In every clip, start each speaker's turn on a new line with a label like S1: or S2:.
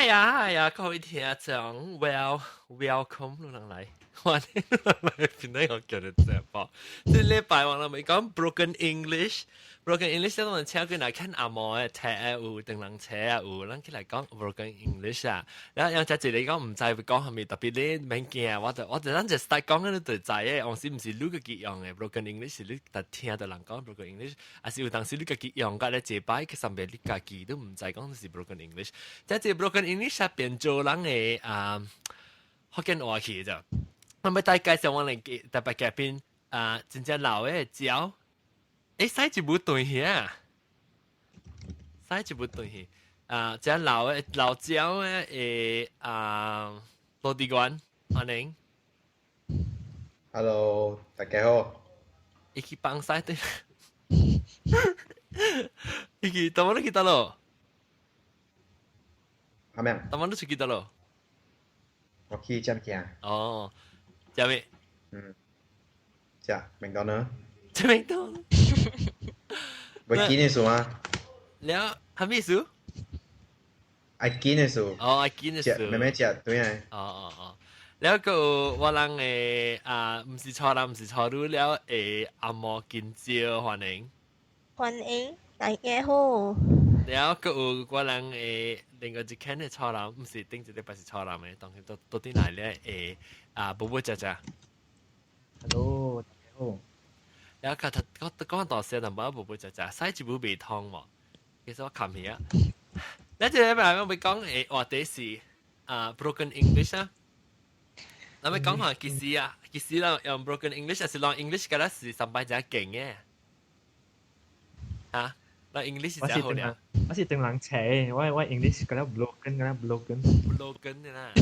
S1: 係啊，各位聽眾，welcome 你人嚟，歡迎你嚟邊度我叫你直播。即係禮拜我哋咪講 broken English，broken English 當然請佢嚟看阿毛嘅車啊，有定人車啊，有咱起來講 broken English 啊。然後有隻字你講唔知會講係咪特別啲免驚，我哋咱就 start 講嗰啲就知嘅，我是唔是你個結樣嘅 broken English 你特聽到人講 broken English，還是有當時你個結樣嘅咧，這擺佢上邊你家己都唔知講是 broken English，即係 broken English 變做人嘅福建話去啫。我咪大介紹我哋特別嘉賓真正老嘅招。使一部對戲啊，使一部對戲即係老椒嘅羅地關，歡迎。
S2: Hello，大家好。
S1: 一起幫晒對，一起當我都記得咯。
S2: 係咪啊？
S1: 當我都記得咯。
S2: 我去接嘅。
S1: 哦，食咩？
S2: 食麥當勞。
S1: 食麥當勞。
S2: 會見你數嗎？
S1: แล้ว係咩數？
S2: 愛見你數。
S1: 哦，愛見你數。
S2: 慢慢食，對啊。
S1: 哦。แล้วก็ว่าลัง唔是錯啦，唔是錯路แล้ว阿莫見招歡迎。
S3: 歡迎，大家好。
S1: แล้วก็ว่าลัง另外一間嘅錯啦，唔是頂一禮拜是錯啦咩？當佢到底嚟咧寶寶姐姐。
S4: Hello，大家好。
S1: แล้วก็講到時就冇寶寶姐姐，使一部未通喎。其實我琴日แล้ว就禮拜我咪講話題是broken English 啊。那咪講下其實啦，用 broken English 係用 English 嘅啦，是上班真勁嘅。嚇，那 English 真好咧。
S4: 我是定人車，我 English 嗰粒 broken
S1: 嘅啦。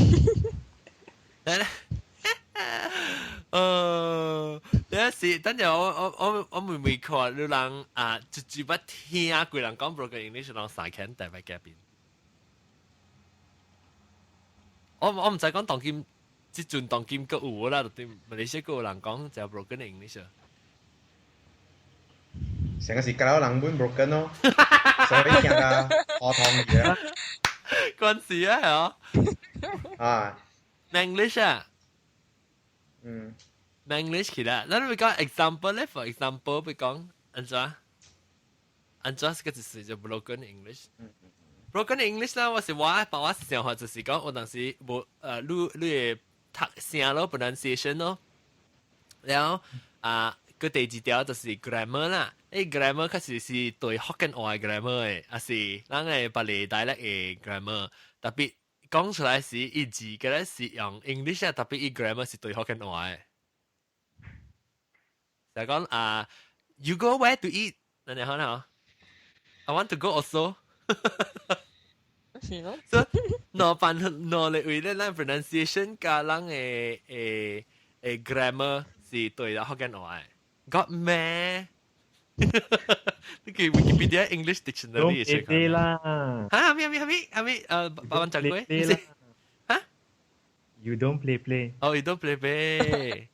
S1: 有時等陣我妹妹看你人就不聽佢人講 broken English，人三間大把嘉賓。我唔使講當今。即陣當今個有啦，對馬來西亞個有人講就 broken English 啊。
S2: 成個是搞到人本 broken 咯，所以聽啊學堂語啊。
S1: 關事啊係
S2: 啊。
S1: Manglish 啊。
S2: Manglish
S1: 其實，咱咪講 example 咧 ，for example 咪講安怎個就是就 broken English。broken English 啦，我把我想法就是講，我當時冇你嘅。讀聲咯 pronunciation 咯，然後個第二條就是 grammar 啦。grammar 確實是對福建話嘅 grammar 嘅，還是咱嘅巴黎大陸嘅 grammar。特別講出來是一字嘅咧是用 English 啊，特別一 grammar 是對福建話嘅。就講you go where to eat？ 嗱你好你好 ，I want to go also 。so 攞嚟為咧，咱 pronunciation 加咱嘅grammar 是對啦，福建話嘅。got 咩？你叫 Wikipedia English Dictionary
S4: 嘅。play 啦。
S1: 嚇係咪八萬掌櫃？嚇
S4: ？You don't play。
S1: 哦 ，you don't play。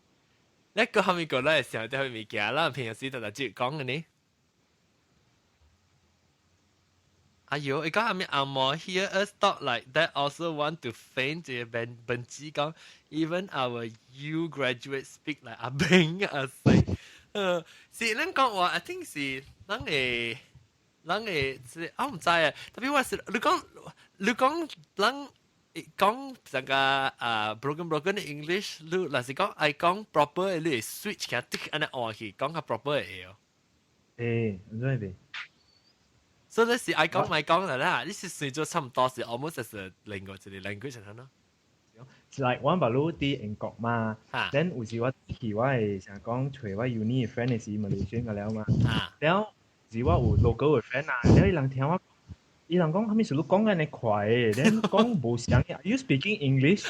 S1: 一個後面講咧，時候都去物件啦，平時就接講嘅呢。Ayo, ikaw kami amo hear us talk like that also want to faint je benci kang even our you graduate speak like abeng asay. Si lang kang wa I think si lang si 我唔知啊，特別我是你講lang 講成個broken English， 你嗱是講愛講 proper， 你 switch 嘅 tick 安尼換去講個 proper 嘅哦。
S4: 唔知咩？
S1: 所以是愛講咪講啦啦，你是算咗差唔多是 almost as 另外一個 language 咁咯。
S4: like 我把路啲英國嘛，then 有時我去我係成日講找我 uni 嘅 friend 係馬來西亞了嘛，然後是我有 local 嘅 friend 啊，然後伊人聽我，伊人講，係咪是你講緊你快嘅，then 講冇聲嘅 ，you speaking English？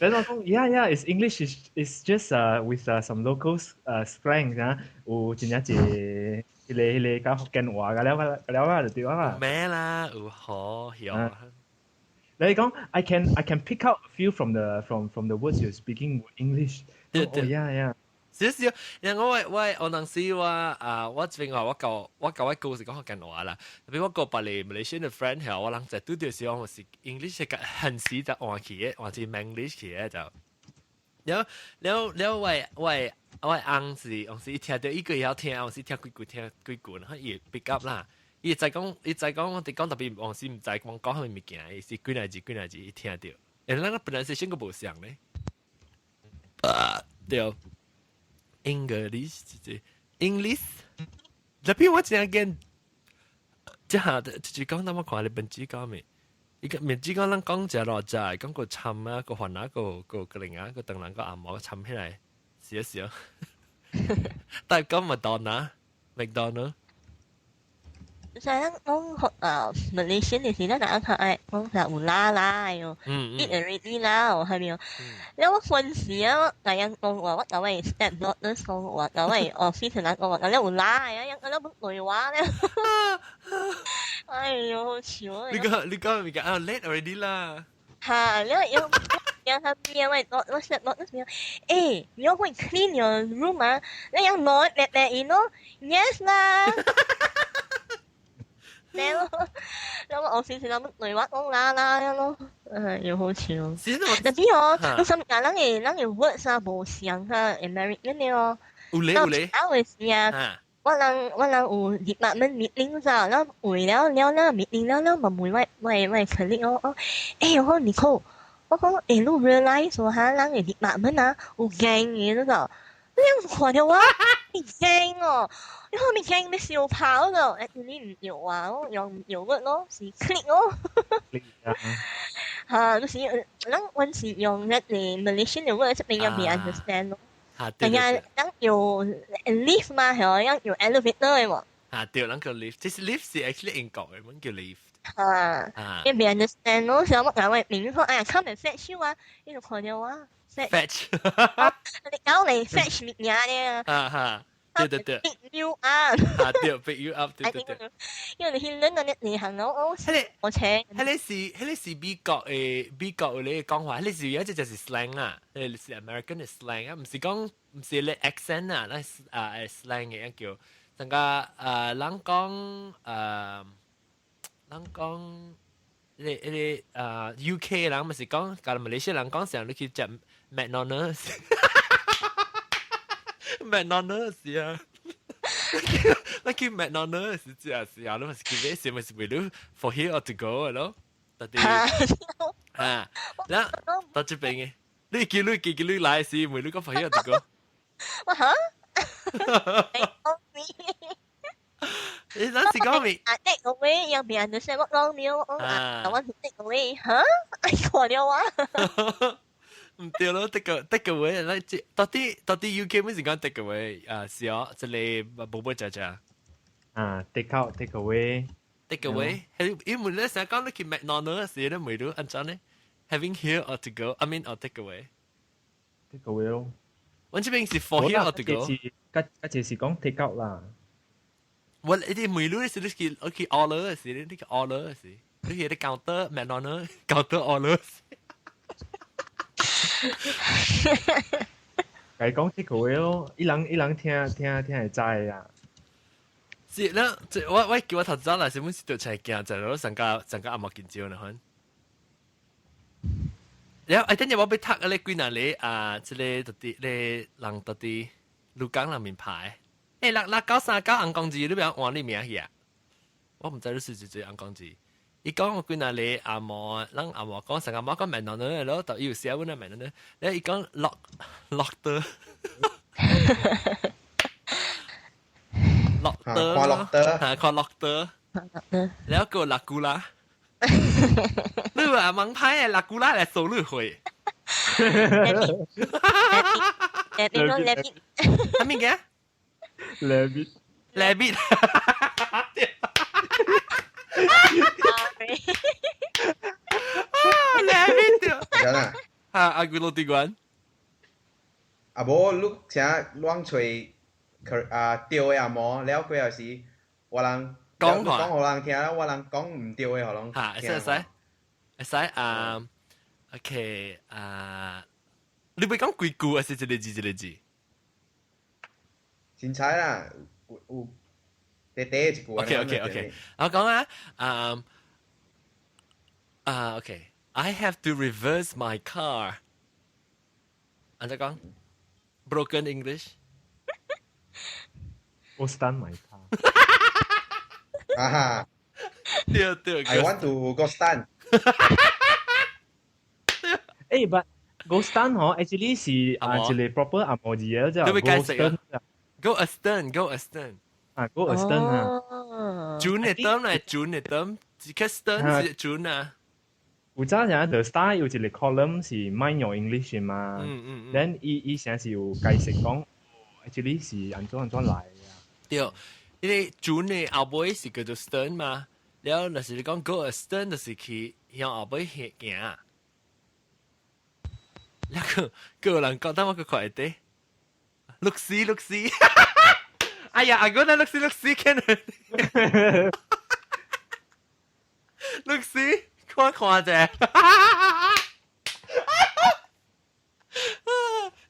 S4: then 我講 yeah，it's English is just with some local slang 啊，有真正係。你教福建話㗎了就對啊。
S1: 咩啦？好曉。
S4: 你講 I can pick out a few from the words you're speaking English。Oh yeah。
S1: 少少，因為我當時我這邊話我教我故事講緊話啦，特別我個別嚟馬來西亞嘅 friend 係我諗就都條時我是 English 嘅很時就換起嘅，或者 Manglish 嘅就，แล้ว我昂是一聽到一個要聽，我是聽幾句，然後伊 pick up 啦，伊就講我哋講特別我是唔知講係咪物件，伊是幾來字伊聽到，然後那個 pronunciation 個無像咧，對。English，tapi 我真係即係就是講咁我看你本紙講咩？依個本紙講咱講就落যায়，講個參啊，個環啊，個另啊，個等人個阿毛參起來，試一試。但係講麥當勞。
S3: Saya ngomong Malaysia di sini nak ai ngomong là ula la yo. Eat already la, 係咪啊？แล้วคนเสียก็ยังงงว่าเอาไว้ step daughter งงว่าเอาไว้ office นั้นงงว่าแล้วula啊，ยังแล้ว唔對話咧。哎呦，好笑啊！
S1: 你講咪講late already 啦。
S3: 嚇，ยังทำยังไงว่า step daughter 咩？you going clean your room 啊？แล้วยังนอนแบบๆอีกเนาะ yes 啦。แล้ว我試試諗雷話講啦咯，又好笑。特別我心間咱嘅 words 啊無像啊 American 嘅哦。
S1: 有咧。
S3: 回事啊，我人有department meeting 咋，咱會了 meeting 了咪會 colleague 哦。我你講，我講你 realize 喎嚇，咱嘅 department 啊有驚嘅嗰個。你有看到啊？你驚哦！你後面驚你笑跑咯，你唔要啊？用唔要嘅咯，是 click 咯。嚇，就是咱阮是用一啲 Malaysian 嘅 word，即係未 understand 咯。係啊，咱有 lift 嘛，係啊，有 elevator 嘅喎。
S1: 嚇，對，咱叫 lift，其實 lift 是 actually 英國嘅，我叫 lift。
S3: 你未 understand 咯，所以我講話明明講，哎呀 ，come and fetch you 啊，你就看到啊。
S1: fetch，
S3: 你搞嚟 fetch 乜嘢咧？
S1: 對。
S3: pick you up，
S1: 對 ，pick you up，對。
S3: 因為你去倫敦你行到我請。
S1: 迄是美國嘅你講話，迄是有一隻就是 slang 啊，迄是 American 嘅 slang 啊，唔是你 accent 啊，那slang 嘅叫，陣間人講你UK 人咪是講，但係馬來西亞人講成你去食 McDonald's 啊，你去 McDonald's 食啊，你咪是叫咩？是咪是為咗 for here or to go 咯？特啲嗱，到這邊嘅，你叫你來是為咗個 for here or to go？
S3: 我嚇？
S1: 你嗰時講咩
S3: ？take away 有別人就寫乜講了，我take away 嚇？哎過了啊！
S1: 唔對咯，take away，你到底 UK 咩時間 take away？是哦，即係寶寶姐姐。
S4: take out take away。take
S1: away，因為你成日講你去 McDonald's 時咧，未到安怎呢 ？Having here or to go？I mean or take away？take
S4: away 咯。
S1: 我這邊是 for here or to go？
S4: 嗰隻是講 take out 啦。
S1: 我你哋每路你是你去 order 時，你去 order 時，你去啲 counter McDonald's counter order。
S4: 佢講 take away 咯，一人聽係知啊。
S1: 是啦，我叫我頭先嚟，是本是條齊鏡，就攞成家阿莫見照呢看。然後等陣我俾讀嗰啲幾難你即係到啲你人到啲鹿港人面牌，939紅光字，你邊換你名去啊？我唔知你是最紅光字。伊講我幾難你阿莫講成阿莫講明當呢，然後就要寫本啊明當呢，然後伊講落得。落德，看落德，แล้วก็ลากูล่าหรือว่ามังไพ่ลากูล่าแหละโซลุยหวยทำยังไง
S4: แลบิด
S1: แลบิดแลบิดเดียวอากูโรติกวน
S2: โบลูกเสียล่วงช่วย掉嘅也冇，แล้ว佢又是我人講我人聽啦，我人講唔掉嘅可能聽。
S1: 使OK 你唔講鬼故啊？是一個字？
S2: 凊彩啦，有短短一句。
S1: OK，我講啊，OK，I have to reverse my car。安怎講 ？Broken English。
S4: 我 stand my car。
S2: 啊
S1: 對
S2: ，I want to go stand。but
S4: go stand 嗬，actually 是一個 proper 按摩字嘅，即係
S1: go astern。
S4: 啊 ，go astern 啊。
S1: 轉嘅燈嚟，轉嘅燈，只個 stern 是轉啊。
S4: 有早陣 The Star 有一個 column 是 Mind Your English 嘛，then 伊成是有解釋講 ，actually 是安怎來嘅。
S1: 對，因為轉嘅後尾是叫做 stern 嘛，然後就是你講 go astern 就是去向後尾行。然後有人覺得我個快啲 ，look see， 哎呀，我覺得 look see 看，look see。看啫，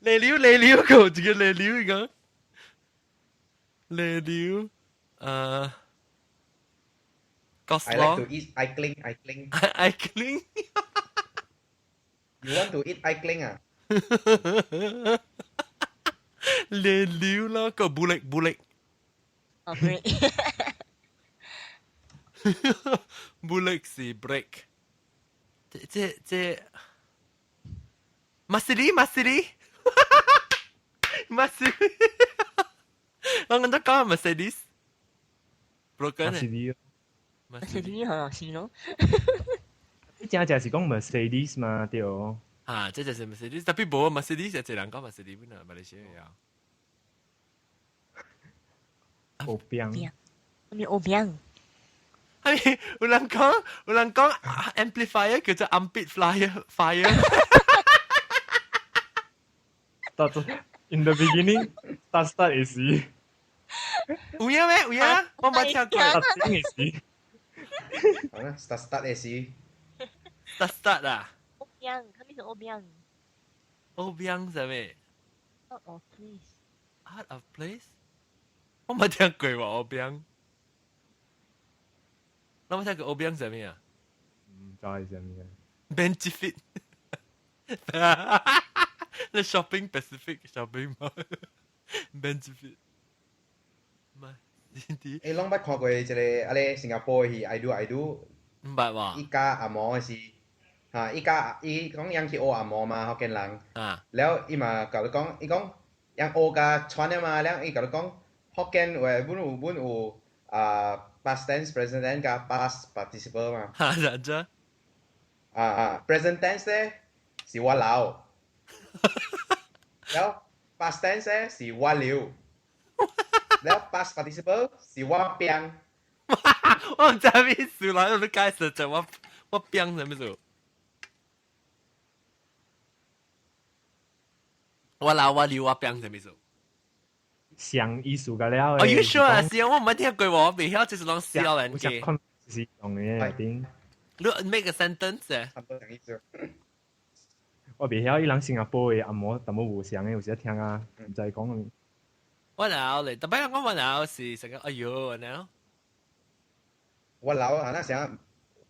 S1: 嚟了，佢自己嚟了而家，嚟了
S2: ，I like to eat I cling。You want to eat I cling 啊？
S1: 嚟了啦，個布力。bulik si break。這 Masiri。我覺得講 Mercedes。broken
S3: Mercedes 好似咯。
S4: 你正是講 Mercedes 嘛，對哦。
S1: 啊，這就是 Mercedes，但係冇 Mercedes 有一人講 Mercedes 邊啊，馬來西亞有。
S4: 歐邊。
S3: 咩歐邊？
S1: 係有人講 amplifier 叫做 armpit fire。In
S4: the beginning, start is C。
S1: 有呀？我冇聽過。
S4: start is C。
S2: 好啦 ，start is
S1: C。start 啊？
S3: 歐邊，佢咩叫歐邊？
S1: 歐邊係咩
S3: ？Out of place。Out
S1: of place？我冇聽過喎，歐邊。我冇聽過歐邊係咩啊？
S4: 唔知係咩。
S1: Benefit。The shopping Pacific shopping mall。Benefit。
S2: 你攏捌看過一個啊咧新加坡戲 I do。
S1: 唔捌喎。
S2: 伊家阿嬷是嚇，伊講人去學阿嬷嘛，福建人。
S1: 啊。
S2: แล้ว伊嘛甲你講，伊講人學甲傳啊嘛，แล้ว伊甲你講福建話本有past tense present tense 甲 past participle 嘛。
S1: 嚇真啫。
S2: present tense 咧是我老，แล้ว past tense 咧是我了，แล้ว past participle 是我變。
S1: 我唔知咩意思啦，我都解釋就我變係咩事？我老我了我變係咩事？
S4: 上意思㗎了。
S1: Are you sure 啊？是啊，我唔係聽過喎，我未曉就是講笑人嘅。
S4: 我是用嘅點
S1: ？Look, make a sentence 啊。
S4: 我未曉伊人新加坡嘅阿嬷淡薄無相嘅，有時聽啊，唔知講。
S1: 我老嚟，特別我老是成個哎呦，我老。
S2: 我老啊，那想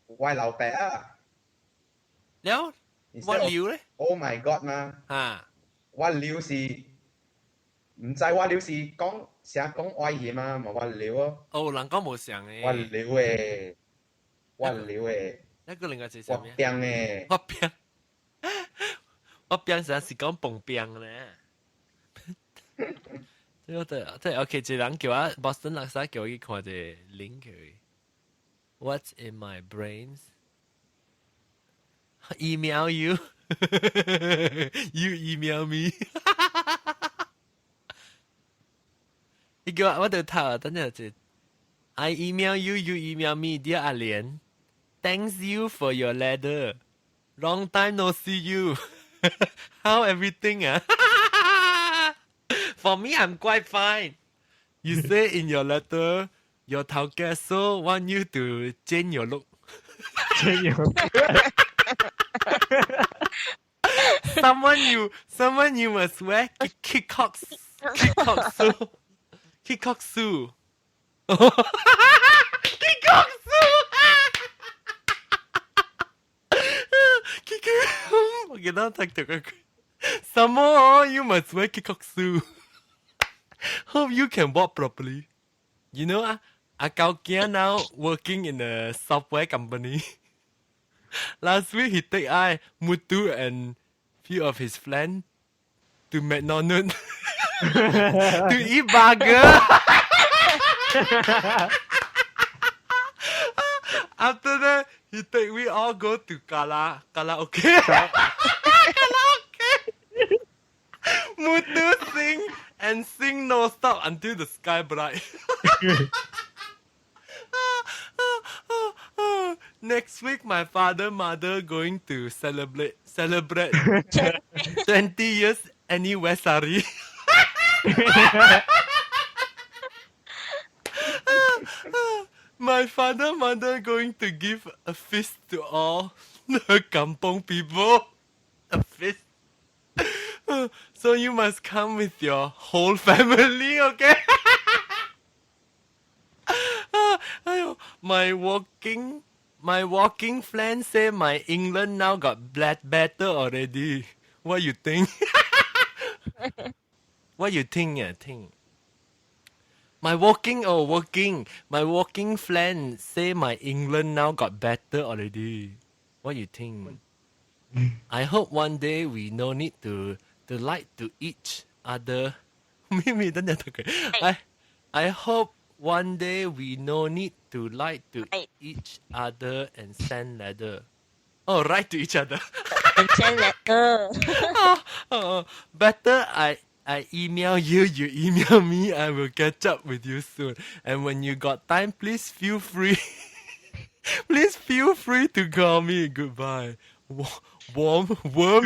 S2: 我老伯啊。
S1: แล้ว我了咧
S2: ？Oh my god 嘛！
S1: 啊，
S2: 我了是唔知我了是講成講外語嘛，冇我了哦。
S1: 哦，人講冇上嘅。
S2: 我了誒，我了誒。
S1: 一個另外係啥
S2: 咩？我變誒。
S1: 我變成是講蹦變咧。對 ，OK， 一人叫我 Boston 垃圾叫我去看隻 link 佢。What's in my brains? Email you. You email me. 你叫我就睇啊，等陣就 I email you, you email me, dear 阿蓮。Thanks you for your letter. Long time no see you. How everything? For me, I'm quite fine. You say in your letter, your 頭家 so want you to change your look.
S4: Change your look.
S1: Someone you must wear kick-ox so. Kikoksu. Kikoksu. Okay, now take the some more, you must wear kikoksu. Hope you can walk properly. You know, Akao Kia now working in a software company. Last week he take Mutu and few of his friends to McDonald's to eat burger. After that, he take we all go to karaoke. Karaoke. Mutu sing no stop until the sky bright. Next week, my mother going to celebrate 20 years anniversary. My mother going to give a feast to all the kampong people. A feast. So you must come with your whole family, okay? My walking friend say my England now got better already. What you think? What you think? My walking friend say my England now got better already. What you think? I hope one day we no need to like to each other. I hope one day we no need to like to each other and send letter. Oh, write to each other.
S3: And send letter.
S1: Better I email you, you email me. I will catch up with you soon. And when you got time, please feel free. Please feel free to call me. Goodbye. Warm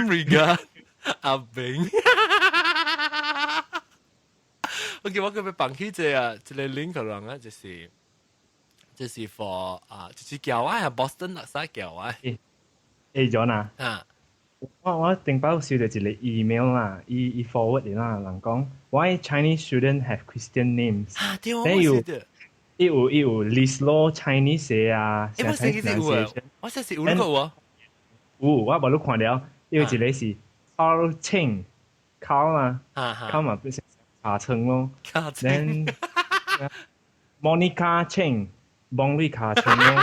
S1: regard. 阿炳。OK， 我今日放起這個 link 可能就是 for 就是叫我係 Boston 垃圾叫我。
S4: John 啊，我頂包收到一個 email 啦，伊 forward 嚟啦，人講 Why Chinese shouldn't have Christian names？ 對，我冇識到。伊有 list 咯 Chinese 嘅啊，
S1: 我識嘅有啊，我識有呢個喎。
S4: 有，我冇都看了，因為一個是 Carl Cheng，Carl 嘛，Carl 嘛變成查稱咯。Then Monica Cheng，Monica Cheng 咯。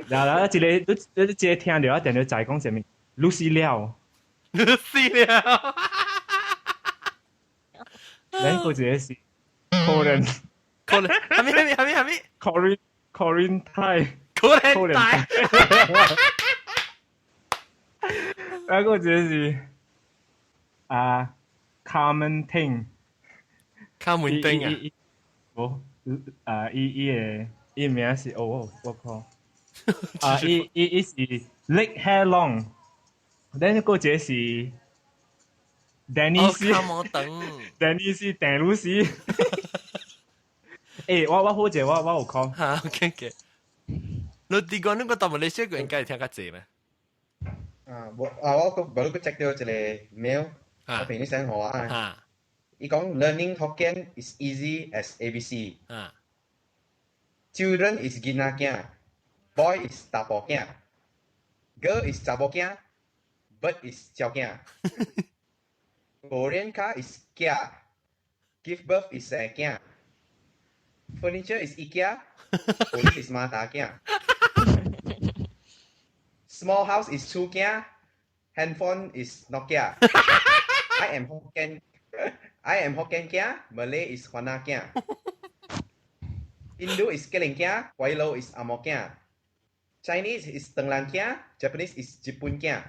S4: 然後一個聽到一定要就係講什麼 Lucy Liao。Lucy
S1: Liao。
S4: 然後一個是 Corin，
S1: 係咪
S4: Corin Thai。Corin
S1: Thai。
S4: 然後一個是Carmen
S1: Ting。Carmen Ting
S4: 啊？伊名是我靠。伊是 Lake Hair Long，then 嗰個是 Dennis，Dennis 鄭老師。誒，我好謝我有講。
S1: 嚇 ，OK。你哋講呢個答案，你識個人家聽較濟咩？
S2: 我baru check 到一個 mail， 我平時想學啊。伊講 learning Hokkien is easy as ABC。Children is gina kia。Boy is 大波囝 ，Girl is 查某囝 ，Bird is 小囝。Korean car is Kia，Give birth is 囝。Furniture is IKEA，Police is 馬達囝。Small house is 厝囝 ，Handphone is Nokia。I am Hokkien kia Malay is Hwana kia Hindu is Keling kia Wailo is Amo kia Chinese is Tenglang kia Japanese is Jipun kia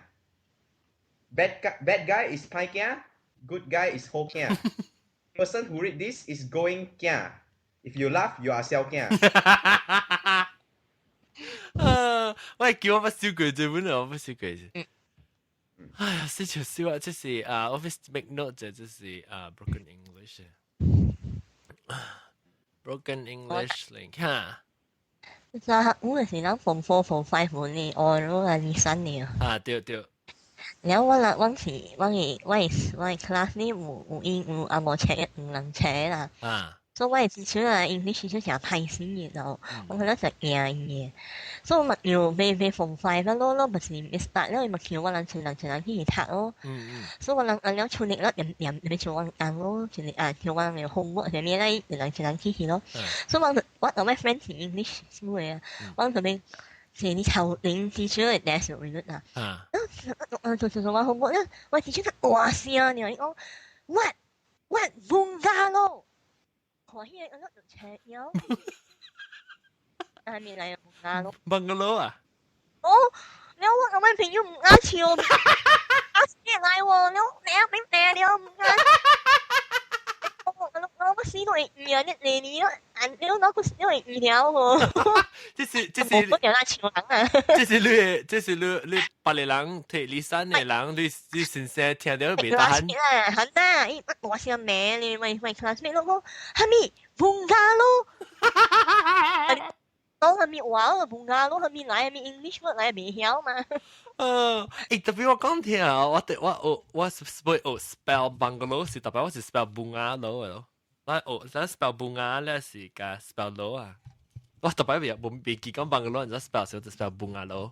S2: Bad guy is Pai kia Good guy is Ho kia Person who read this is going kia If you laugh, you are Xiao kia
S1: 我係叫我不少句啫，本來我不少句啫。哎呀，這條笑話就是Office make note 就是broken English。broken English link 哈。
S3: 就係我係時諗 form 4 form 5門嘅，我係2、3年。
S1: 對。
S3: 然後我 class 呢有阿無請有人請啦。所以我之前啊 English 就成歹死嘅就，我可能就驚嘅。所以我咪要俾 form 5咯，不是 start 咯，咪叫我人去讀咯。所以我人出力啦，你叫我咯，叫我人 homework 係咩咧？人去咯。所以我my friend 係 English 書嘅，我同你。是你頭領至少係第一時間啊！做我好冇咧，我至少得話事啊！你講 what 搬家咯，可以我都赤有，係咪嚟搬家咯
S1: ？Bungalow 啊？
S3: 哦，你我咪朋友唔啱潮，啱先嚟喎，你唔啱。我試過語言的你咯，你攞個因為語料喎。
S1: 這是
S3: 我有拉潮人啊。
S1: 這是你白嚟人睇你山嘅人，你先生聽到未得閒。
S3: 係啦，我是咩？你咪 classmate 咯，係咪搬家咯？講係咪話咯？搬家咯，係咪來係咪 English 嚟未曉嘛？
S1: 特別我講聽啊，我會spell bungalow 是特別我是 spell 搬家佬嘅咯。我 spell 搬家咧是加 spell 佬啊。我特別未記講 bungalow，你知 spell 時候就 spell 搬家佬。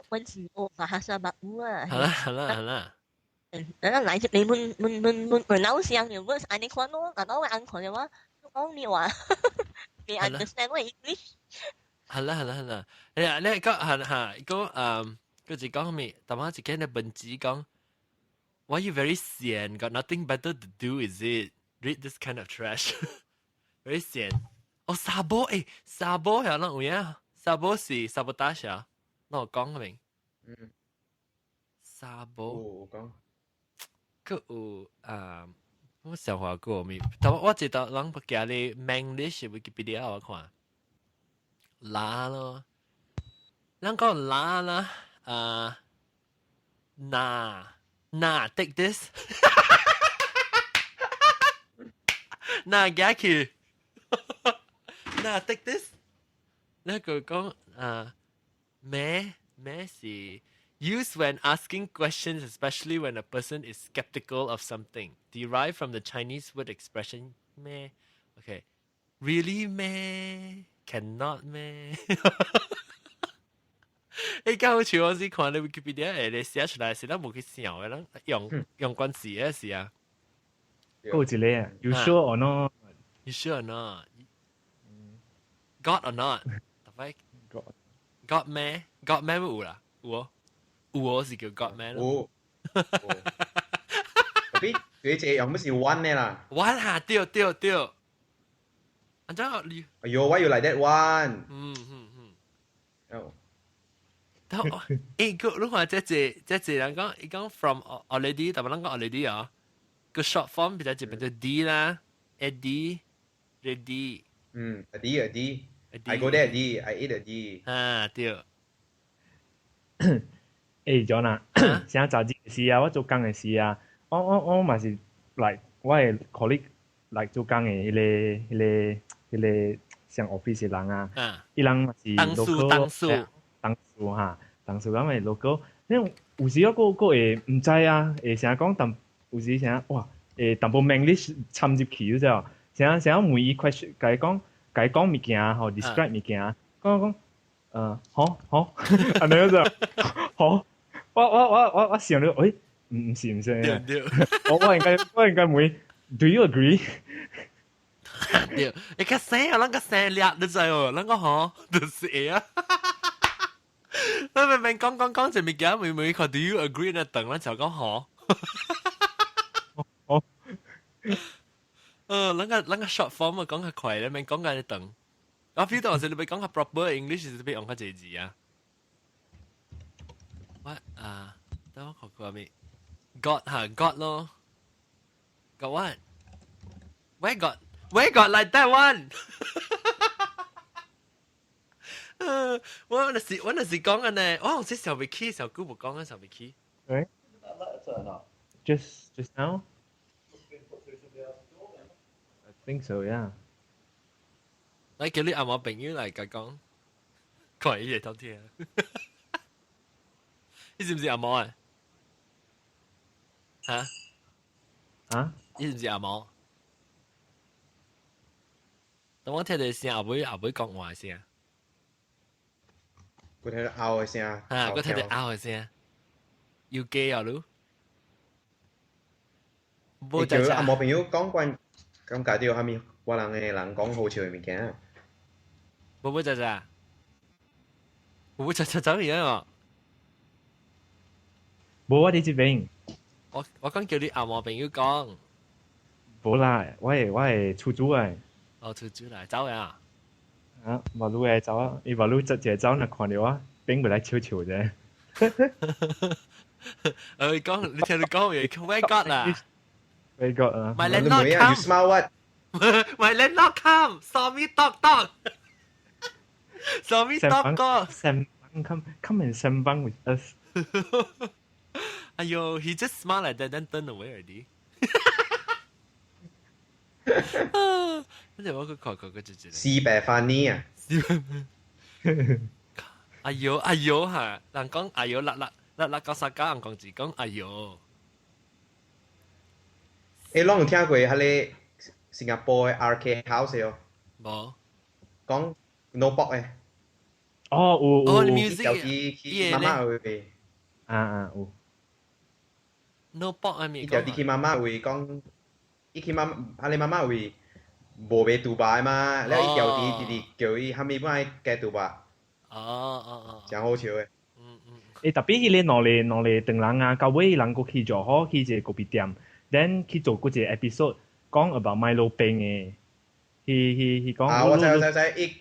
S3: 我是我發下上白烏啊。
S1: 係啦。
S3: 嚟你問老師你問安尼款咯，嗱我安款嘅話，講你話你 understand 我 English。係
S1: 啦。你講佢就講咩？但係自己嘅本子講 ，Why you very 閒 ？Got nothing better to do is it? Read this kind of trash. Very 閒。哦，沙波係啷會啊？沙波是 sabotage 啊？那我講明。沙波。
S2: 我講。
S1: 佢有我想話過未？但我記得啷不記你 Manglish Wikipedia 我看。拉咯，啷個拉啦？take this 夾佢take this 那個講咩是 used when asking questions, especially when a person is skeptical of something, derived from the Chinese word expression 咩 okay really 咩cannot 咩？你家好似我先看你 Wikipedia 你寫出來是咱冇去想嘅啦，用關字嘅是啊。
S4: 嗰一個啊 ，You sure or not?
S1: You sure or not? God or not? 特別 God 咩 ？God 咩有啦？有是叫 God 咩咯？
S2: 特別佢只用乜是 one 呢啦
S1: ？One 下對。安怎你？
S2: 哎呦 ，why you like that one？
S1: 哦。你看這人講，伊講 from already，但係人講 already 啊，個 short form 比較就變做 D 啦 ，ready。a
S2: D。I go there a D， I eat a D。
S1: 對。
S4: John 啊，成日雜誌嘅事啊，我做工嘅事啊，我嘛是嚟，我係 colleague 嚟做工嘅，迄個像 office 嘅人啊，伊人嘛是 local。當時咁咪 local， 你有時我個會唔知啊，會成日講，但有時成日哇，淡薄 English 參入去咗之後，成日每一 question 解講物件吼 ，describe 物件，講好，安尼嗰陣，好，我想到，誒，唔是，我應該會 ，Do you agree？
S1: 對，你個聲啊，啷個聲叻你知哦，啷個好，就是啊。我明明講就物件，每個 Do you agree 呢？等啦就講好。
S4: 好。
S1: 啷個 short form 啊，講較快咧，明講緊你等。我 feel 到係你咪講較 proper English，是咪用較濟字啊？我等我學過未 ？God 咯 ，God what？Where God like that one？我那是講緊呢，我好似小 Vicky 小姑冇講緊小 Vicky。Right?
S4: Just now? I think so, yeah.
S1: 你叫你阿媽朋友嚟講，佢嘢偷聽。你是唔是阿媽啊？嚇
S4: 啊？
S1: 伊是阿毛。等我聽到聲，後尾講話聲。
S2: 我聽到拗嘅聲，
S1: 嚇，我聽到拗嘅聲，要記啊嚕。
S2: 你叫阿毛朋友講關咁解掉下面，我人講好笑嘅物件。
S1: 冇咋，冇咋走樣啊！
S4: 冇啊！你這邊
S1: 我講叫你阿毛朋友講。
S4: 冇啦，我係出租嘅。
S1: 哦，出租嚟走呀！
S4: 啊，馬路嘅走啊！你馬路直接走，那看到啊，並唔嚟悄悄啫。
S1: 講你聽你講嘢 ，Where got 啦
S4: ？Where got 啊
S1: ？My landlord come.
S2: You smell what?
S1: My landlord come. Saw me talk. Saw me talk.
S4: Sam come and Sam Bang with us.
S1: 哎呦 he just smiled like that, then turned away already. 跟住我個佢就
S2: 四白飯呢啊！
S1: 哎呦嚇，人講哎呦辣九十九，人講字講哎呦。
S2: 誒，攏有聽過迄個新加坡嘅 RK House 哦？
S1: 冇。
S2: 講 no box 嘅。
S4: 哦，有。
S1: 你 music
S2: 去媽媽位。
S4: 有。
S1: no box 係咪？
S2: 條啲去媽媽位講。伊去媽媽位無俾杜拜嘛，แล้ว伊條啲叫伊後面幫伊加杜拜。真好笑嘅。
S4: 特別迄個兩個長人啊，到尾人個去做好去一個咖啡店 ，then 去做嗰個 episode 講 about Milo 冰嘅，佢講。
S2: 我知，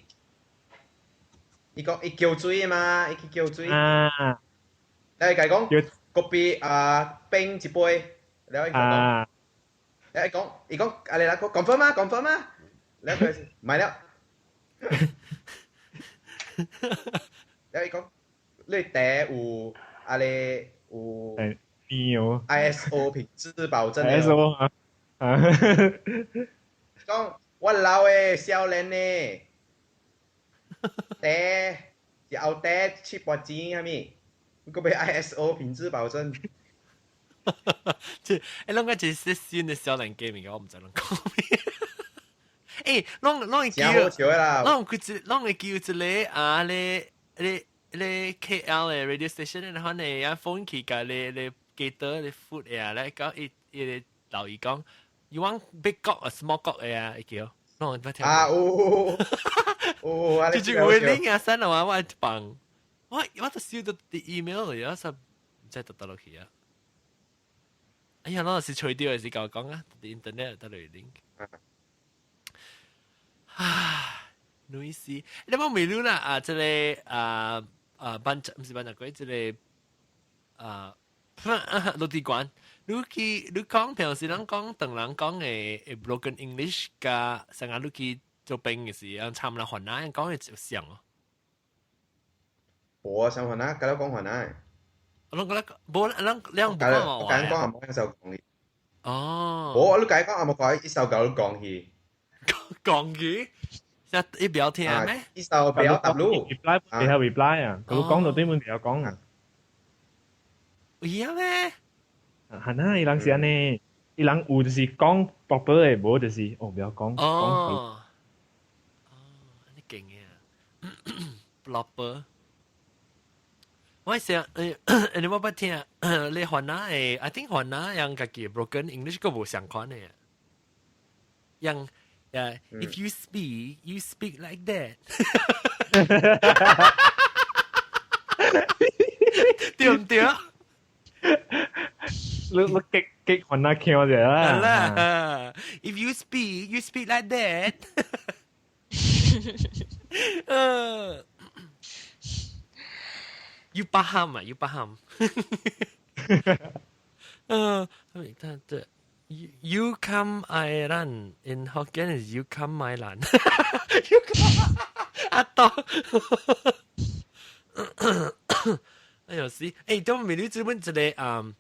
S2: 伊講伊叫水嘛，伊去叫水。啊。แล้ว伊講咖啡冰一杯，แล้ว伊講。伊講，阿你啦，講 confirm 嗎？แล้ว佢買了。แล้ว伊講，你第有阿你有 ISO 品質保證嘅。ISO 啊。講我老嘅少年呢，第後第7撥錢係咪？佢俾 ISO 品質保證。
S1: 即係啷個就是新嘅小人 game 嘅，我唔知啷講咩。啷會叫，啷會叫一個啊你 KL 嘅 radio station 然後你啊 phone 去㗎你記得你 food 呀，你講一留意講 ，you want big cock or small cock 呀？你叫，啷會聽？就是會拎啊，新嘅話我幫，我就收到啲 email 嚟，我實唔知得落去啊。哎呀，嗰陣時除掉嘅時候講啊，啲 internet 得嚟 link。路易斯，你有冇未錄啦？啊，即係班唔是班長鬼，即係落地館。你講平時人講同人講嘅 broken English 㗎，成日你去做兵嘅時候，參啦河南講嘅就像哦。
S2: 我上河南，咁樣講河南。
S1: 我覺得冇，你唔講我
S2: 話。講阿冇一首講起。
S1: 哦。
S2: 我你解講阿冇講一首歌都講起。
S1: 講起，一表聽咩？
S2: 一首表答路。
S4: reply 你係 reply 啊？佢講到啲問題有講啊。
S1: 會啊咩？
S4: 係啊，伊人是安尼，伊人有就是講 proper 嘅，無就是不要講。
S1: 哦。你勁嘅 proper。我想你冇不聽，你河南誒 ，I think 河南yang家己 broken English 個無相關嘅，yang if you speak like that， 對唔對？
S4: 你激河南腔啫
S1: 啦。If you speak like that， You paham ah, you paham. You come I run in Hokkien is you come my run. You come atau 哎呦死！都未你做乜一個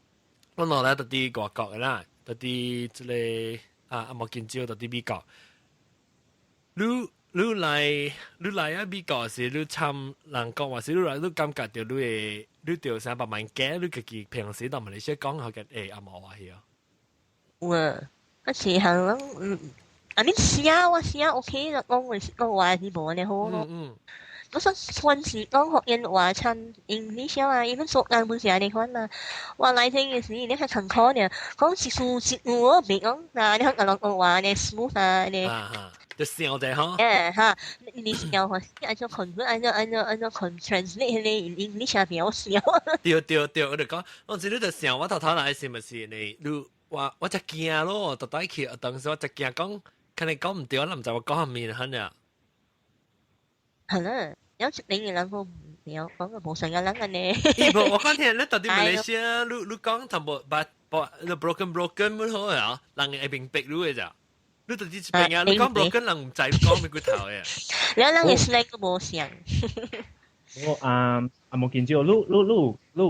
S1: 我落來到啲外國啦，到啲一個莫見招到啲美國。你來啊美國時，你參人講話時，你感覺到你條三百萬幾，你自己平時同馬來西亞講下嘅阿毛話係啊。
S3: 我時行人你寫 OK 啦，講話是無你好咯。我說算是講學人話參 English 啊，因為熟人本時你看嘛，話來聽嘅時你係參考嘅，講是數是我別講嗱，你睇人講話你 smooth 啊你。
S1: 就笑者嗬。
S3: 哈，你笑話，按照 translate 你 English 下邊我笑。
S1: 對，我就講，我知你就笑我頭來是咪是你話我就驚咯，到底去當時我就驚講，可能講唔對，我唔知我講下面係呀。係
S3: 啦，有時你兩個唔有講個無神嘅人嘅呢。
S1: 我講聽你到底馬來西亞，你講同部broken 乜好呀？人係並逼你嘅咋？你到底係邊啊？你講 broken 人唔制，你講咩骨頭嘅？
S3: 你人嘅 slang 都無像。
S4: 我冇見到你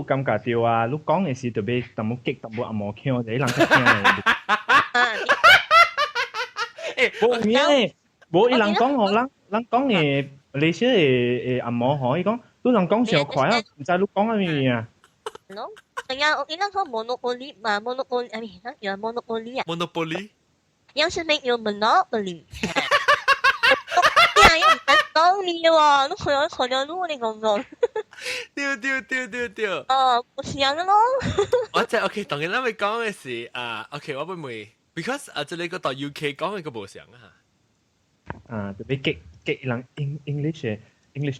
S4: 感覺到啊！你講嘅時特別特冇激，特冇阿毛聽，你人聽嘅。冇嘢，冇人講我人講嘅。你先係阿毛可以講，你人講上快啊，唔知你講咩嘢啊？
S3: 咯，係啊，我記得講 monopoly 嘛 ，monopoly 係咩？有 monopoly 啊
S1: ？monopoly
S3: 有時你要 monopoly。係啊，唔講你喎，你佢有佢有攞你講講。
S1: 對。
S3: 哦，我試下咯。
S1: 我即係 OK，當然啦，你講嘅是OK，我會唔會 ？because 即係你個到 UK 講嘅個冇上啊。
S4: 特別激人 English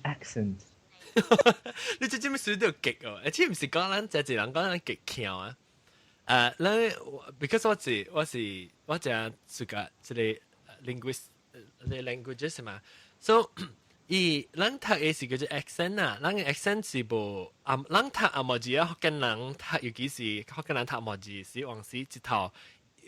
S4: accent。
S1: 你最近咪學到激哦？而且唔是講咱只人講咱激強啊。咱 because 我只是個即係 languages 嘛。So 咱讀嘅是叫做 accent 啊，咱嘅 accent 是無咱讀阿毛字啊，福建人讀尤其是福建人讀阿毛字是往時一頭。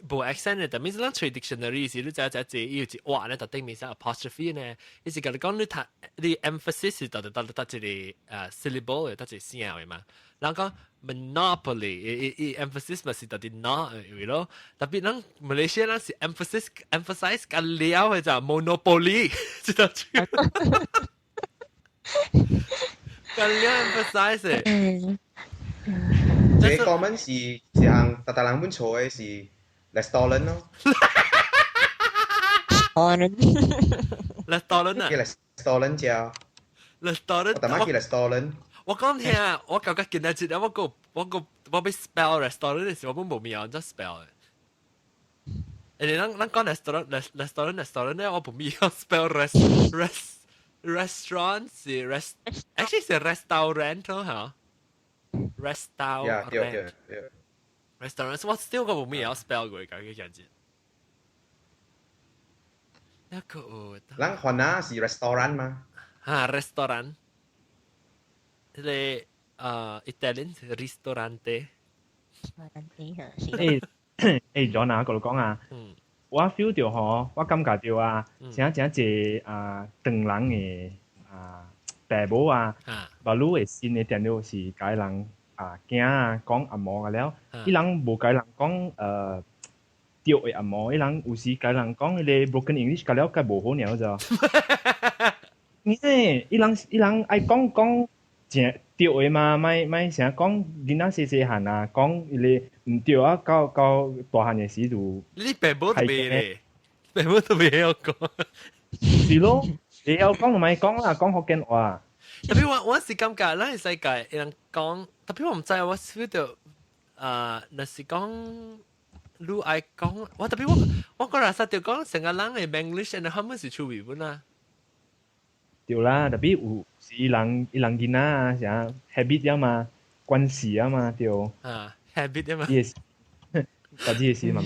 S1: 無 accent 嘅，但係咱隨 dictionary 時，你只有一哇咧，特定名聲 apostrophe 呢，意思講你講你睇你 emphasis 是到一個syllable 嘅，到一個聲嘅嘛。然後講 monopoly，emphasis 咪是到啲 not 嘅咯。特別咱馬來西亞人是 emphasize 個了嘅就 monopoly，知道chưa？個了 emphasize 嘅。
S2: 即係講緊是行特人本錯嘅是。restaurant 咯
S1: restaurant 啊
S2: restaurant 叫
S1: restaurant
S2: 但係叫 restaurant
S1: 我講聽啊我覺得見得知我俾 spell restaurant 嘅時候我冇咩樣就 spell 嘅咱講 restaurant 咧我冇咩樣 spell restaurant 是 actually 是 restaurant 嚇 restaurant restaurant 我 still 個冇咩嘢 spell 過㗎嘅樣子。一個
S2: 咱韓啊是 restaurant 嘛？restaurant
S1: 你Italian ristorante。John
S4: 啊，嗰度講啊，我 feel 到嗬，我感覺到啊，正正係鄧人嘅爸母啊，把路嘅先嘅電腦是解人。驚啊，講阿毛嘅了，伊人無解人講對嘅阿毛，伊人有時解人講你 broken English 解了解無好鳥咋？伊人愛講正對嘅嘛，咪成日講囡仔細漢啊，講你唔對啊，到大漢嘅時就
S1: 你爸母都未咧，爸母都未有講，
S4: 是咯，你有講就咪講啦，講福建話。
S1: 特別我是感覺，咱係世界有人講，特別我唔知，我 feel 到若是講，你愛講，我特別我個人實就講，成個人係 English and 他們是處語本啊。
S4: 對啦，特別有時人囡仔啊，成 habit 啊嘛，關係啊嘛，對。
S1: habit 啊嘛。
S4: yes， 嗰啲嘢是嘛。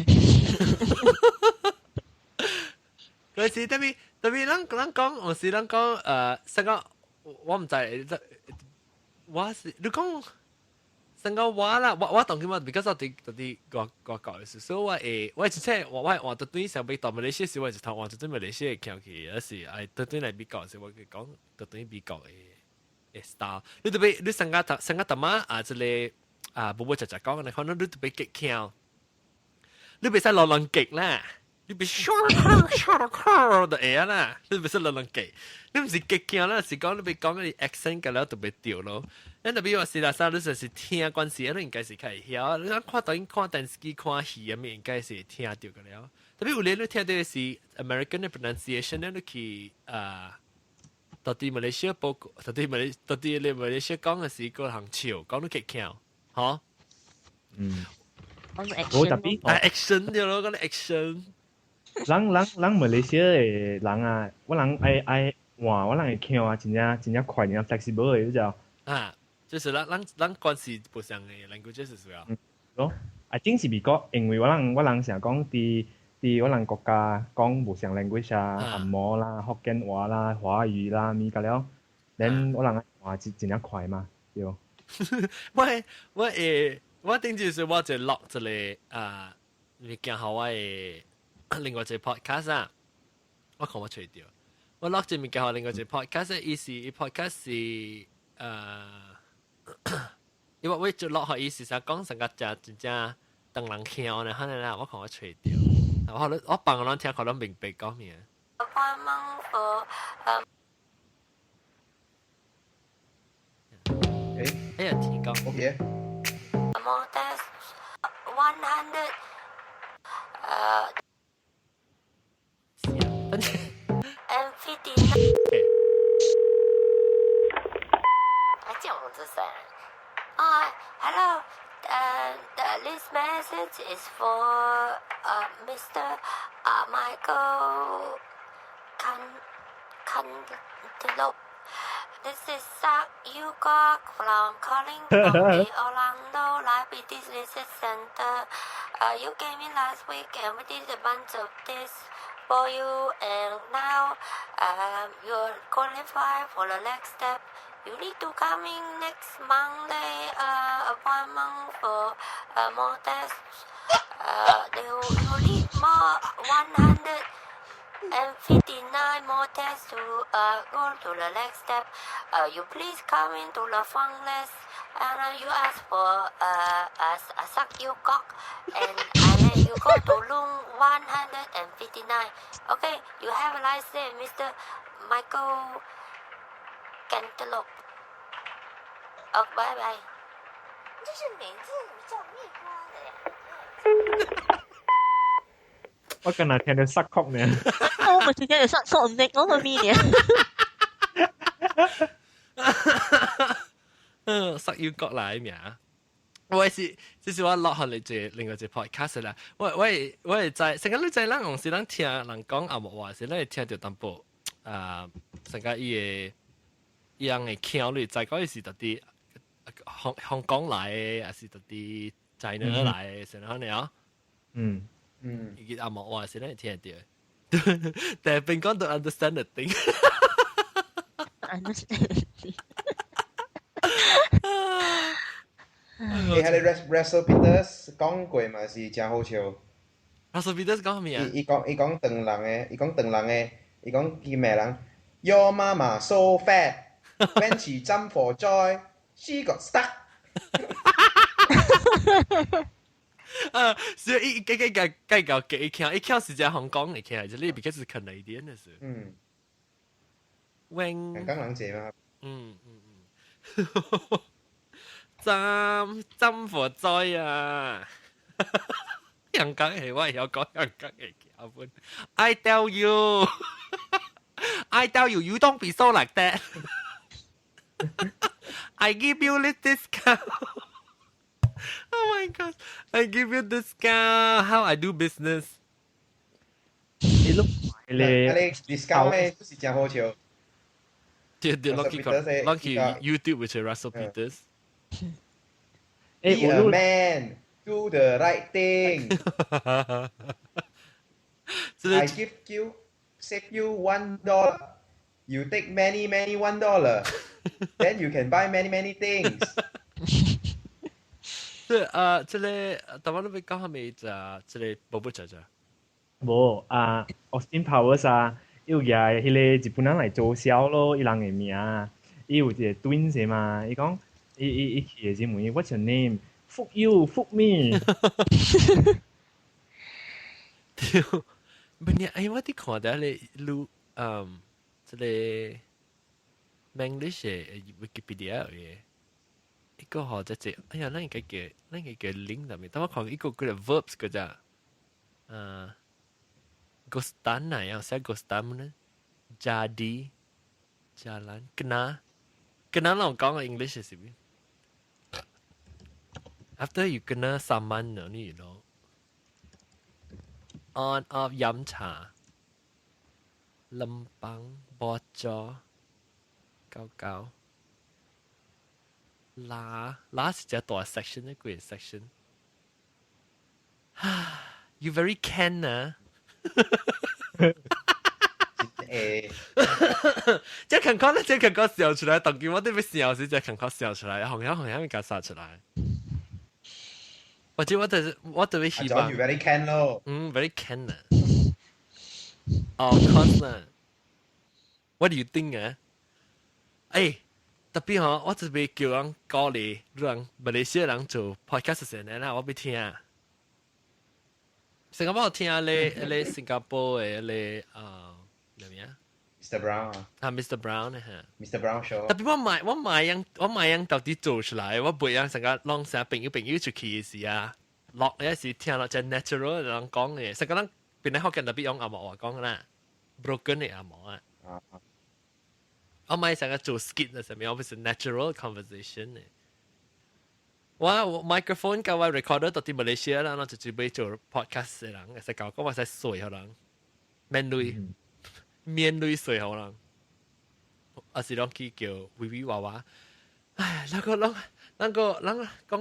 S1: 嗰時特別咱講，我是咱講成個。我唔知，我是你講成個話啦，我當佢嘛，比較少啲個嘅事，所以我之前我特登想俾到馬來西亞時，我就同我特登馬來西亞傾起，有時係特登嚟美國時，我講特登美國嘅 style， 你特別你成個特媽即係寶寶就講，你可能你特別激傾，你別使落浪極啦。你别 short 的哎啦，你不是人人记，你唔是记惊啦，是讲你别讲你 accent 嘅了特别掉咯。因特别话是啦，啥你就是听关系，你应该是可以晓。你看抖音、看电视机、看戏啊，面应该是听到嘅了。特别有咧，你听到是 American 嘅 pronunciation 咧，你去到底馬來西亞報告，到底你馬來西亞講嘅是個行潮，講到極強，嚇。
S4: 我特別
S1: action 啲咯，講啲 action。
S4: 人馬來西亞嘅人啊，我人愛哇，我人會強啊，真正快，真正 flexible 嘅，你知道？
S1: 就是人關係不相嘅，language 是要。
S4: 咯，I think 是美國，因為我人成日講啲我人國家講無相 language 啊，韓語啦、福建話啦、華語啦，咪個了，然我人話真正快嘛，對。
S1: 我頂住是我就落一個你講好我嘅另外一個 podcast 啊，我看我吹掉，我落一個另外一個 podcast，意思 podcast 是因為我就落去意思係講成個真正等人聽呢，可能啦，我看我吹掉。我幫人聽，可能明白講咩。哎呀，提高。
S2: OK。
S5: Hello. This message is for Mr. Michael Cantaloupe. This is Zach Yukok calling from the Orlando Library Business Center. You came in last week and we did a bunch of this for you, and now you're qualified for the next step. You need to come in next Monday appointment for more tests. You need more 159 more tests to go to the next step. You please come into the front list and you ask for a suck you cock and then you go to room 159. Okay, you have a nice day, Mr. Michael Cantaloupe. Oh, bye bye. 这是名字叫蜜瓜的呀。
S4: 我今日聽到塞曲呢。
S3: 我咪直接就塞錯唔識嗰個咩
S1: 嘢。塞要國來名。我是，就是我落下嚟做另外一個 podcast 啦。我係在成個你在咱用是咱聽人講阿木話是，咱會聽到淡薄成個伊樣嘅腔你在講是特啲香港來嘅，還是特啲在哪來嘅，成日你啊？伊阿木話是，咱會聽到。但係並講到 understand the thing。understand
S3: the thing。
S2: 你係你 Russell Peters 講過嘛是真好笑。
S1: Russell Peters 講咩啊？
S2: 伊講鄧人嘅，伊講叫咩人 ？Your mama so fat when she jump for joy, she got stuck
S1: 所以計較幾強，一強是在香港嚟嘅，就呢邊是 Canadian 嘅事。
S2: 香港人謝嘛。
S1: 針火災啊！香港係我有講香港嘅劇本。I tell you, you don't be so like that. I give you this discount. Oh my god! I give you discount. How I do business?
S4: 你
S2: 你 discount 咩？都是真好笑。
S1: 對 lucky YouTube 會係 Russell Peters。Be
S2: a man, do the right thing. I save you $1. You take many $1. Then you can buy many things.
S1: 即台灣嗰邊講係咪就寶寶仔？
S4: 冇Austin Powers 啊，要嘅迄個日本人嚟做銷咯，伊人嘅名，伊有一個 twins 嘛，伊講伊去嘅時問伊 What's your name? Fuck you, fuck me.
S1: 唔係哎，我啲看到你錄即係 Manglish 嘅 Wikipedia 嘅。一個學者即哎呀，咱應該叫 link 入面，但我看一個叫做 verbs 嗰咋，gustan 啊，有寫 gustan 呢 ，jadi jalan kena เรา講嘅 English 係咩 ？After you kena saman 呢，你 know on off 飲茶，lempang bocor 搞。啦是只大 section 一個 section ，you very can 啊！即係近講咧，即係近講笑出來，當見我啲咩笑時，即係近講笑出來，紅樣咪搞殺出來。或者我哋希望
S2: you very can 咯
S1: ，very can 啊。Of course 啦。What do you think 啊？誒。特別嗬，我特別叫人教你，讓馬來西亞人做 podcast 時呢，我俾聽啊。新加坡聽你新加坡嘅你咩啊
S2: ？Mr. Brown
S1: 啊 ，Mr. Brown 呢嚇
S2: ？Mr. Brown show。
S1: 特別我買樣到底做出來，我背樣成個啷成朋友出去嘅時啊，落有時聽落就 natural 人講嘅，成個人變得好緊特別用阿毛話講啦 ，broken 嘅阿毛啊。我買成個做 skit 嘅時候，我唔係 natural conversation 嘅。我 microphone 跟我 recorder 到啲馬來西亞啦，我就準備做 podcast 嘅人，實講我係水好人，面對水好人，我是講佢叫微微娃娃。唉，那個講個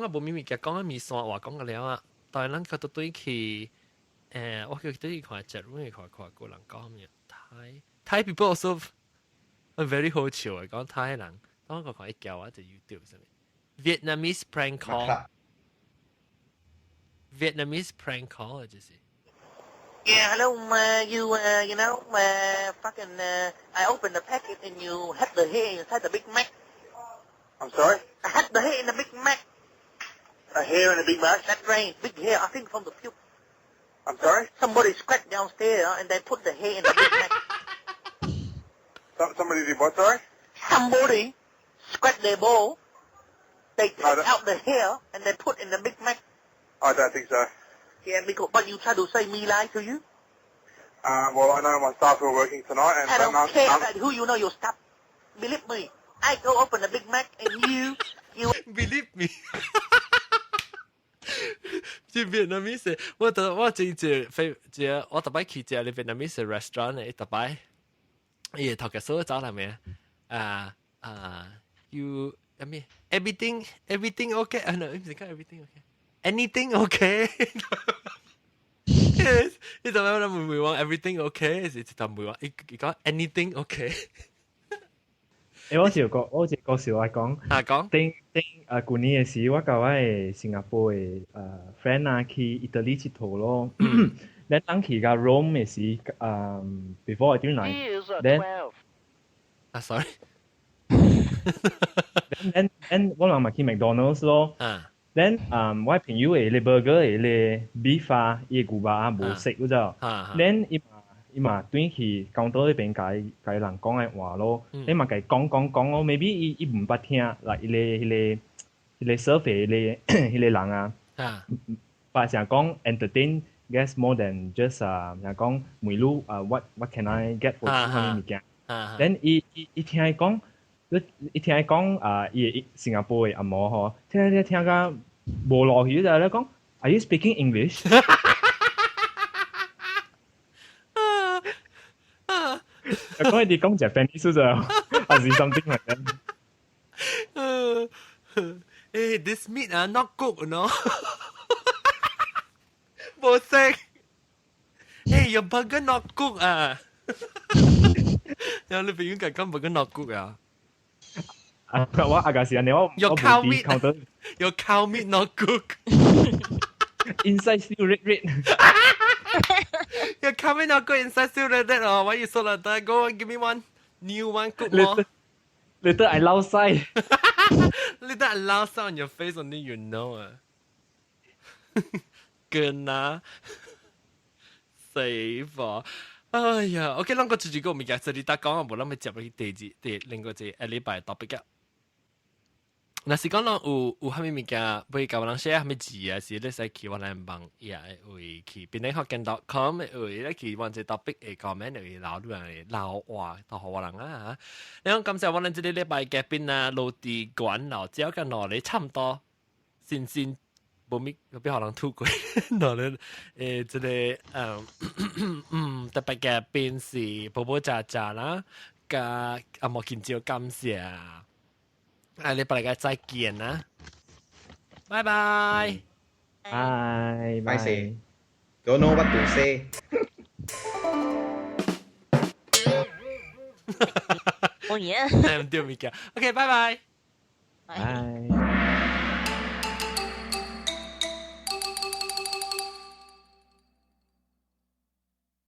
S1: 冇咪咪嘅，講個咪線話講個了啊，但係佢都對佢我叫佢對佢看隻，因為看個人講咩Thai people also。very 好笑嘅，講泰人，當我講一叫啊，就 YouTube 上面 Vietnamese prank call 啊，就是。
S6: Yeah, hello, you know, fucking, I opened the packet and you had the hair inside the Big Mac. I'm sorry? I had the hair in the Big Mac. A hair in the Big Mac? That's right, big hair, I think from the puke. I'm sorry? Somebody scratched downstairs and they put the hair in the Big Mac. Somebody did what, sorry? Somebody scratched their bowl. They took out the hair and they put in the Big Mac.
S7: I don't think so.
S6: Yeah, because, but you try to say me lie to you?
S7: Well, I know my staff who are working tonight and...
S6: I don't care about who you know your staff. Believe me, I go open the Big Mac and you...
S1: Believe me. 即 Vietnamese 我真係我特別去食你 Vietnamese restaurant 咧，特別伊頭家嫂走嚟咩？You I mean everything okay？ no， 唔係講 everything okay。Anything okay？ Yes， 你就係唔會話 everything okay， 是就唔會話伊講 anything okay。
S4: 我有個笑話講，頂舊年嘅時，我甲我嘅新加坡嘅friend 啊去意大利佚佗咯。then 當去個 Rome 嘅時，before I do night， then
S1: sorry。then
S4: 我哋咪去 McDonald's 咯。then 我朋友嘅burger 嘅 beef 啊，伊牛肉啊冇食嗰陣。then 伊嘛轉去counter嗰邊解人講嘅話咯，你嘛解講咯 ，maybe 伊唔捌聽，嗱伊個 serve 迄個人啊，把成講 entertain guess more than just 成講每路what can I get for 呢啲物件，then 伊聽伊講伊新加坡嘅阿嬷嗬，聽個無落去就係咧講 ，Are you speaking English？講你哋講Japanese啫，還是 something like
S1: that？This meat not cooked, no？ 冇食。Your burger not cooked 啊？有你朋友講 burger not cooked 啊？
S4: 我阿家是你我
S1: Your cow meat not cooked.
S4: Inside still red.
S1: Your cow meat not cooked, inside still red. Oh, why you so like that? Go and give me one new one, cook more.
S4: Later I lao sai.
S1: Later I lao sai on your face, only you know. Kena. 死火！哎呀，OK，咱個最個物件，這裡打講啊，無咱咪接去第另個一禮拜 topic 啊。那是講咱有蝦米物件，會教人寫蝦米字啊，是你使去我哋網頁會去邊啲學見 .com 會咧去揾隻 topic 嘅 comment 會留啲人留話，同學我人啊嚇。你講感謝我哋這禮拜嘅邊啊，路地館樓只有個落嚟差唔多，先。冇咪有俾學人吐過，嗱咧即係特別嘅邊是寶寶喳喳啦，嘅阿莫見照感謝，你拜禮再見啦，拜拜，
S4: 拜拜
S2: ，Don't know what to say，
S3: 冇嘢，
S1: 唔對唔嘅，OK，拜拜，
S3: 拜。